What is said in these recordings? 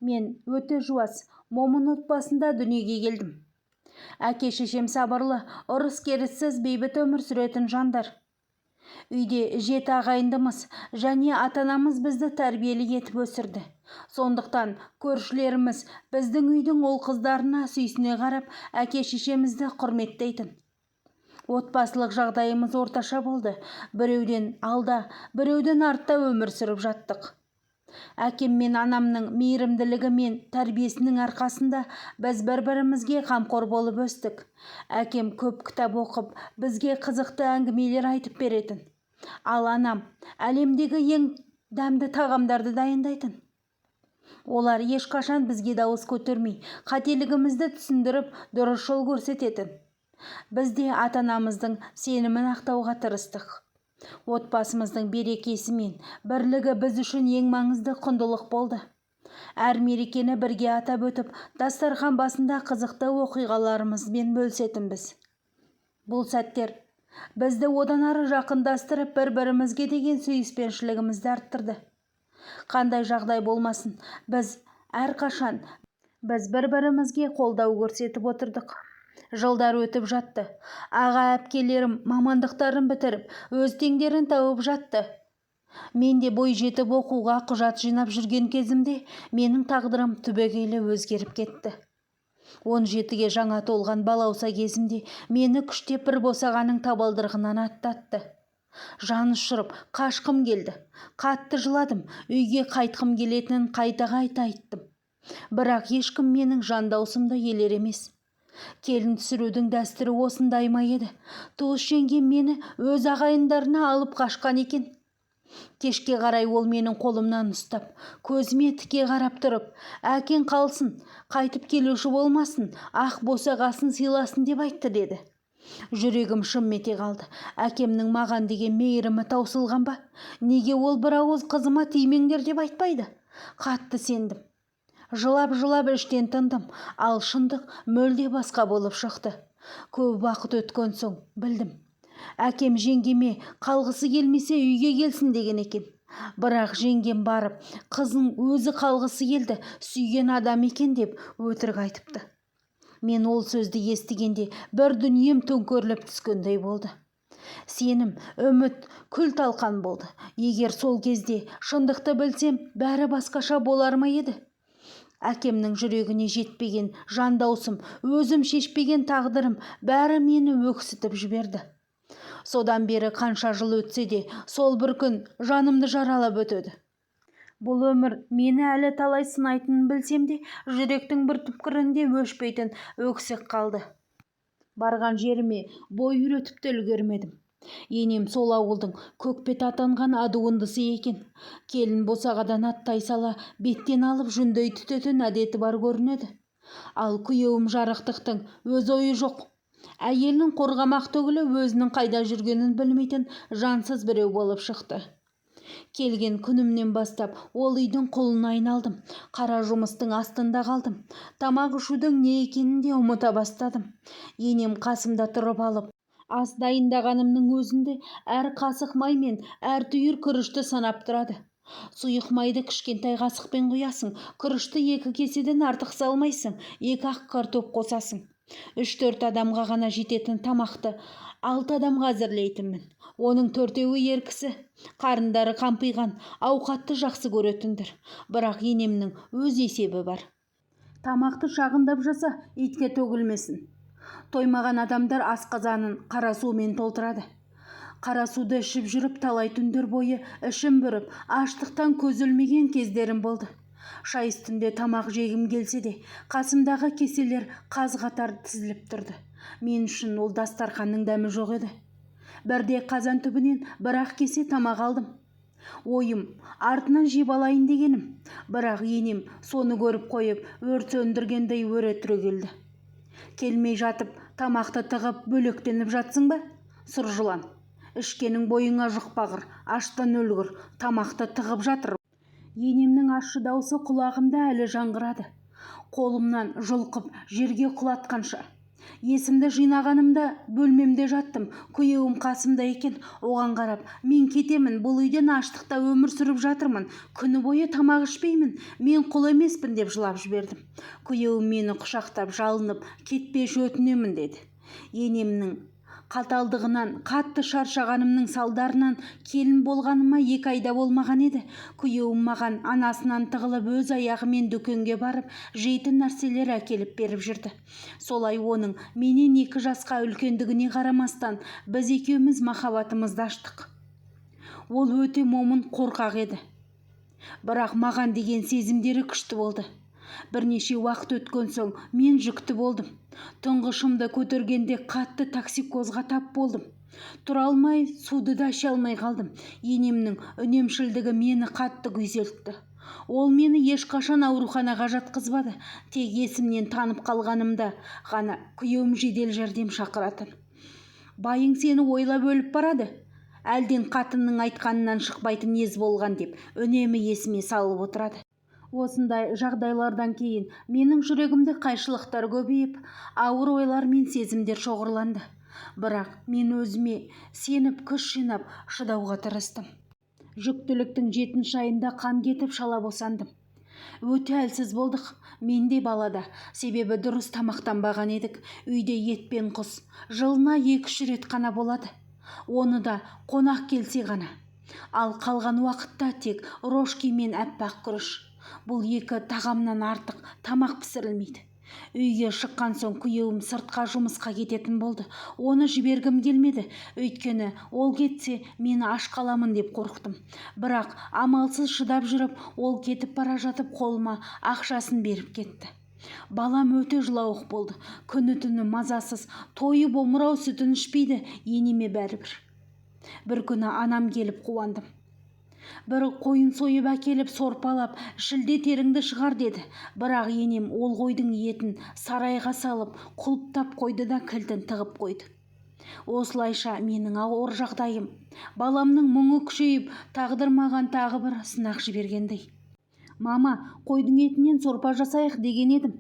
Мен өте жуас, момын отбасында дүниеге келдім. Әке-шешем сабырлы, ұрыс-керіссіз бейбіт өмір сүретін жандар. Үйде 7 ағайындымыз және ата-анамыз бізді тәрбиелі етіп өсірді. Сондықтан көршілеріміз біздің үйдің ол қыздарына сүйсіне қарап, әке-шешемізді құрметтейтін. Отбасылық жағдайымыз орташа болды. Біреуден алда, біреуден артта өмір сүріп жаттық. Әкем мен анамның мейірімділігі мен тәрбиесінің арқасында біз бір-бірімізге қамқор болып өстік. Әкем көп кітап оқып, бізге қызықты әңгімелер айтып беретін. Ал анам әлемдегі ең дәмді тағамдарды дайындайтын. Олар ешқашан бізге дауыс көтермей, қателігімізді түсіндіріп, дұрыс жол көрсететін. Біз де ата-анамыздың сенімін ақтауға тырыстық. Отбасымыздың берекесі мен бірлігі біз үшін ең маңызды құндылық болды. Әр мерекені бірге атап өтіп, дастархан басында қызықты оқиғаларымызбен бөлісетінбіз. Бұл сәттер бізді одан ары жақындастырып, бір-бірімізге деген сүйіспеншілігімізді арттырды. Қандай жағдай болмасын, біз бір-бірімізге қолдау көрсетіп отырдық. Жылдар өтіп жатты. Аға әпкелерім мамандықтарын бітіріп, өз теңдерін тауып жатты. Мен де бой жетіп оқуға құжат жинап жүрген кезімде менің тағдырым түбегейлі өзгеріп кетті. 17-ге жаңа толған балауса кезімде мені күштеп бір босағаның табалдырығынан аттатты. Жан ұшырып қашқым келді. Қатты жыладым, үйге қайтқым келетінін қайта-қайта айттым. Бірақ ешкім менің жан даусымды елер емес. Келін түсірудің дәстүрі осындай ма еді? Туыс жеңгем мені өз ағайындарына алып қашқан екен. Кешке қарай ол менің қолымнан ұстап, көзіме тіке қарап тұрып, әкең қалсын, қайтып келуші болмасын, ақ босағасын сыйласын деп айтты деді. Жүрегім шым ете қалды. Әкемнің маған деген мейірімі таусылған ба? Неге ол бір ауыз қызыма тимеңдер деп айтпайды? Қатты сендім. Жылап-жылап іштен тындым, ал шындық мүлде басқа болып шықты. Көп уақыт өткен соң білдім. Әкем жеңгеме қалғысы келмесе үйге келсін деген екен. Бірақ жеңгем барып, қызың өзі қалғысы келді, сүйген адам екен деп өтірік айтыпты. Мен ол сөзді естігенде бір дүнием төңкеріліп түскендей болды. Сенім, үміт, күл-талқан болды. Егер сол кезде шындықты білсем, бәрі басқаша болар ма еді? Әкемнің жүрегіне жетпеген жан даусым, өзім шешпеген тағдырым, бәрі мені өксітіп жіберді. Содан бері қанша жыл өтсе де, сол бір күн жанымды жаралап өтеді. Бұл өмір мені әлі талай сынайтынын білсем де, жүректің бір түпкірінде өшпейтін өксік қалды. Барған жеріме бой үйретіп те үлгермедім. Енем сол ауылдың көкбет атанған адуындысы екен. Келін босағадан аттай сала, беттен алып жүндей түтетін әдеті бар көрінеді. Ал күйеуім жарықтықтың өз ойы жоқ. Әйелін қорғамақ түгілі өзінің қайда жүргенін білмейтін жансыз біреу болып шықты. Келген күнімнен бастап ол үйдің құлына айналдым. Қара жұмыстың астында қалдым. Тамақ ішудің не екенін де ұмыта бастадым. Енем қасымда тұрып алып, ас дайындағанымның өзінде әр қасық май мен әр түйір күрішті санап тұрады. Сұйық майды кішкентай қасықпен құясың, күрішті 2 кеседен артық салмайсың, 2-ақ картоп қосасың. 3-4 адамға ғана жететін тамақты 6 адамға әзірлейтінмін. Оның 4-еуі ер кісі, қарындары қампиған, ауқатты жақсы көретіндір. Бірақ енемнің өз есебі бар. Тамақты шағындап жаса, итке төгілмесін. Тоймаған адамдар асқазанын қара сумен толтырады. Қара суды ішіп жүріп талай түндер бойы ішім бүріп, аштықтан көз ілмеген кездерім болды. Шай үстінде тамақ жегім келсе де, қасымдағы кеселер қаз-қатар тізіліп тұрды. Мен үшін ол дастарханның дәмі жоқ еді. Бірде қазан түбінен бір-ақ кесе тамақ алдым. Ойым артынан жеп алайын дегенім. Бірақ енем соны көріп қойып, өрт сөндіргендей өре түрегелді. Келмей жатып, тамақты тығып бөлектеніп жатсың ба? Сұр жылан. Ішкенің бойыңа жұқпағыр, аштан өлгір, тамақты тығып жатыр. Енемнің ащы даусы құлағымда әлі жаңғырады. Қолымнан жұлқып жерге құлатқанша. Есімді жинағанымда бөлмемде жаттым. Күйеуім қасымда екен. Оған қарап, мен кетемін, бұл үйден аштықта өмір сүріп жатырмын. Күні бойы тамақ ішпеймін. Мен құл емеспін деп жылап жібердім. Күйеуім мені құшақтап жалынып, кетпеші өтінемін деді. Енемнің қаталдығынан, қатты шаршағанымның салдарынан келін болғаныма 2 айда болмаған еді. Күйеуім маған анасынан тығылып өз аяғымен дүкенге барып, жейтін нәрселер әкеліп беріп жүрді. Солай оның менен 2 жасқа үлкендігіне қарамастан, біз екеуміз махаббатымызды аштық. Ол өте момын, қорқақ еді. Бірақ маған деген сезімдері күшті болды. Бірнеше уақыт өткен соң мен жүкті болдым. Тұңғышымды көтергенде қатты токсикозға тап болдым. Тұра алмай, суды да іше алмай қалдым. Енемнің үнемшілдігі мені қатты күйзелтті. Ол мені ешқашан ауруханаға жатқызбады. Тек есімнен танып қалғанымда ғана күйеуім жедел жәрдем шақыратын. Байың сені ойлап өліп барады. Әлден қатынның айтқанынан шықпайтын ез болған деп үнемі есіме салып отырады. Осындай жағдайлардан кейін менің жүрегімде қайшылықтар көбейіп, ауыр ойлар мен сезімдер шоғырланды. Бірақ мен өзіме сеніп, күш жинап, шыдауға тырыстым. Жүктіліктің 7-ші айында қан кетіп шала босандым. Өте әлсіз болдық, мен де балада. Себебі дұрыс тамақтанбаған едік. Үйде ет пен құс жылына 2-3 рет қана болады. Оны да қонақ келсе ғана. Ал қалған уақытта тек рошки мен әппақ күріш. Бұл 2 тағамнан артық тамақ пісірілмейді. Үйге шыққан соң күйеуім сыртқа жұмысқа кететін болды. Оны жібергім келмеді. Өйткені ол кетсе, мені аш қаламын деп қорықтым. Бірақ амалсыз шыдап жүріп, ол кетіп бара жатып қолыма ақшасын беріп кетті. Балам өте жылауық болды. Күні-түні мазасыз, тойып омырау сүтін ішпейді, енеме бәрібір. Бір күні анам келіп қуандым. Бір қойын сойып әкеліп сорпалап, шілде теріңді шығар деді. Бірақ енем ол қойдың етін сарайға салып, құлыптап қойды да кілтін тығып қойды. Осылайша менің ауыр жағдайым, баламның мұңы күшейіп, тағдыр маған тағы бір сынақ жібергендей. Мама, қойдың етінен сорпа жасайық деген едім.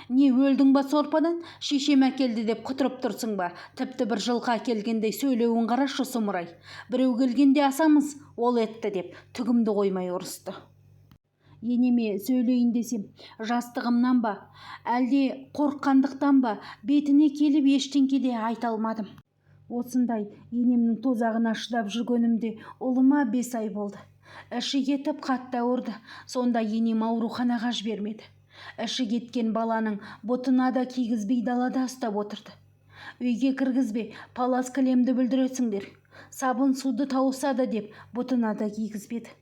Не өлдің ба сорпадан? Шешем әкелді деп құтырып тұрсың ба? Тіпті бір жылқы әкелгендей сөйлеуін қарашы сұмырай. Біреу келгенде асамыз, ол етті деп түгімді қоймай ұрысты. Енеме сөйлейін десем, жастығымнан ба, әлде қорыққандықтан ба, бетіне келіп ештеңке де айта алмадым. Осындай енемнің тозағына шыдап жүргенімде ұлыма 5 ай болды. Іші кетіп қатты ауырды. Сонда енем ауруханаға жібермеді. Іші кеткен баланың бұтына да кигізбей далада ұстап отырды. Үйге кіргізбе, палас кілемді бүлдіресіңдер. Сабын суды тауысады деп бұтына да кигізбеді.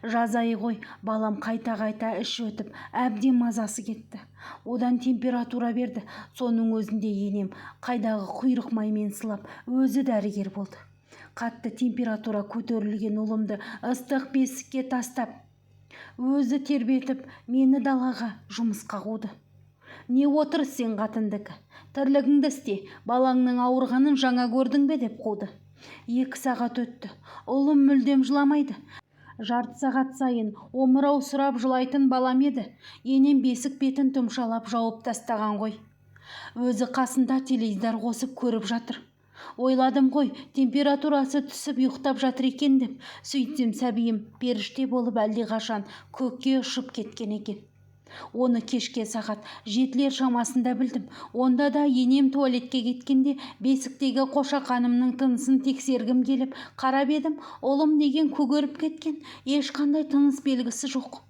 Жаз айы ғой, балам қайта-қайта іші өтіп, әбден мазасы кетті. Одан температура берді. Соның өзінде енем қайдағы құйрық маймен сылап, өзі дәрігер болды. Қатты температура көтерілген ұлымды ыстық бесікке тастап, өзі тербетіп, мені далаға жұмысқа қуды. Не отыр сен қатындікі? Тірлігіңді істе, балаңның ауырғанын жаңа көрдің бе деп қуды. 2 сағат өтті. Ұлым мүлдем жыламайды. Жарты сағат сайын омырау сұрап жылайтын балам еді. Енем бесік бетін тұмшалап жауып тастаған ғой. Өзі қасында теледидар қосып көріп жатыр. Ойладым ғой, температурасы түсіп ұйықтап жатыр екен деп. Сөйтсем сәбиім періште болып әлдеқашан көкке ұшып кеткен екен. Оны кешке сағат 7-лер шамасында білдім. Онда да енем туалетке кеткенде бесіктегі қошақанымның тынысын тексергім келіп қарап едім. Ұлым деген көгеріп кеткен, ешқандай тыныс белгісі жоқ.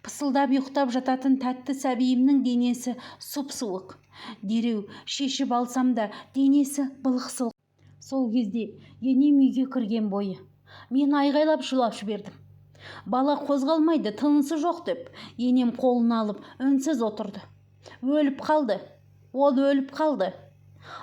Пысылдап ұйықтап жататын тәтті сәбиімнің денесі сұп-суық. Дереу шешіп алсам да денесі былық-сылық. Сол кезде енем үйге кірген бойы мен айғайлап жылап жібердім. Бала қозғалмайды, тынысы жоқ деп. Енем қолын алып үнсіз отырды. Өліп қалды. Ол өліп қалды.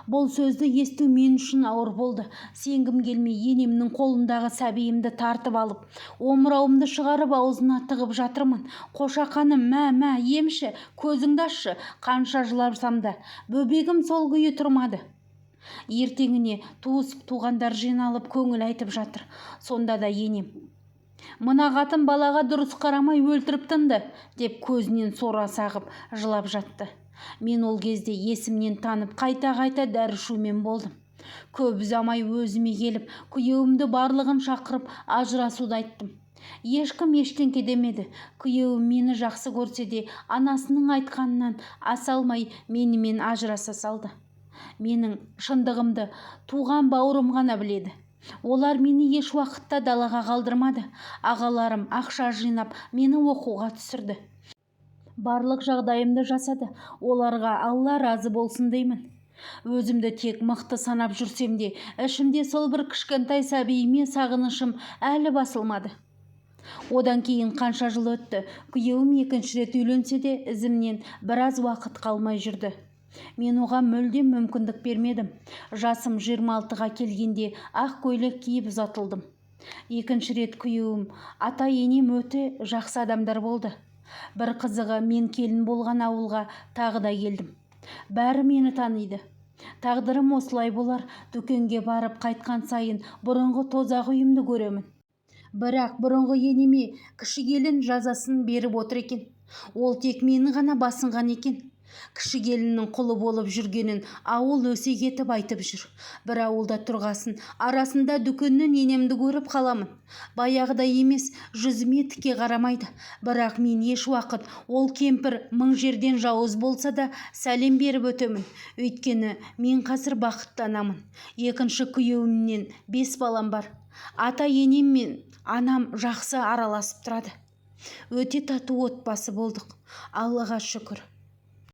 Бұл сөзді есту мен үшін ауыр болды. Сенгім келмей енемнің қолындағы сәбиімді тартып алып, омырауымды шығарып аузына тығып жатырмын. Қошақаным, мә, емші, көзіңді ашшы. Қанша жылапсам да бөбегім сол күйі тұрмады. Ертеңіне туыс туғандар жиналып көңіл айтып жатыр. Сонда да енем, Мына қатын балаға дұрыс қарамай өлтіріп тынды, деп көзінен сора сағып жылап жатты. Мен ол кезде есімнен танып қайта-қайта дәрі ішумен болдым. Көп ұзамай өзіме келіп, күйеуімді барлығын шақырып ажырасуды айттым. Ешкім ештеңке демеді. Күйеуім мені жақсы көрсе де, анасының айтқанынан аса алмай менімен ажыраса салды. Менің шындығымды туған бауырым ғана біледі. Олар мені еш уақытта далаға қалдырмады. Ағаларым ақша жинап, мені оқуға түсірді. Барлық жағдайымды жасады. Оларға Алла разы болсын деймін. Өзімді тек мықты санап жүрсем де, ішімде сол бір кішкентай сәбиіме сағынышым әлі басылмады. Одан кейін қанша жыл өтті. Күйеуім екінші рет үйленсе де, ізімнен біраз уақыт қалмай жүрді. Мен оған мүлдем мүмкіндік бермедім. Жасым 26-ға келгенде ақ көйлек киіп ұзатылдым. Екінші рет күйеуім, ата-енем өте жақсы адамдар болды. Бір қызығы, мен келін болған ауылға тағы да келдім. Бәрі мені таниды. Тағдырым осылай болар. Дүкенге барып қайтқан сайын бұрынғы тозақ үйімді көремін. Бірақ бұрынғы енеме кіші келін жазасын беріп отыр екен. Ол тек мені ғана басынған екен. Кіші келіннің құлы болып жүргенін ауыл өсек етіп айтып жүр. Бір ауылда тұрғасын, арасында дүкеннен енемді көріп қаламын. Баяғыда емес, жүзіме тіке қарамайды. Бірақ мен еш уақыт ол кемпір мың жерден жауыз болса да сәлем беріп өтемін. Өйткені мен қазір бақыттанамын. Екінші күйеуімнен 5 балам бар. Ата-енем мен анам жақсы араласып тұрады. Өте тату отбасы болдық. Аллаға шүкір.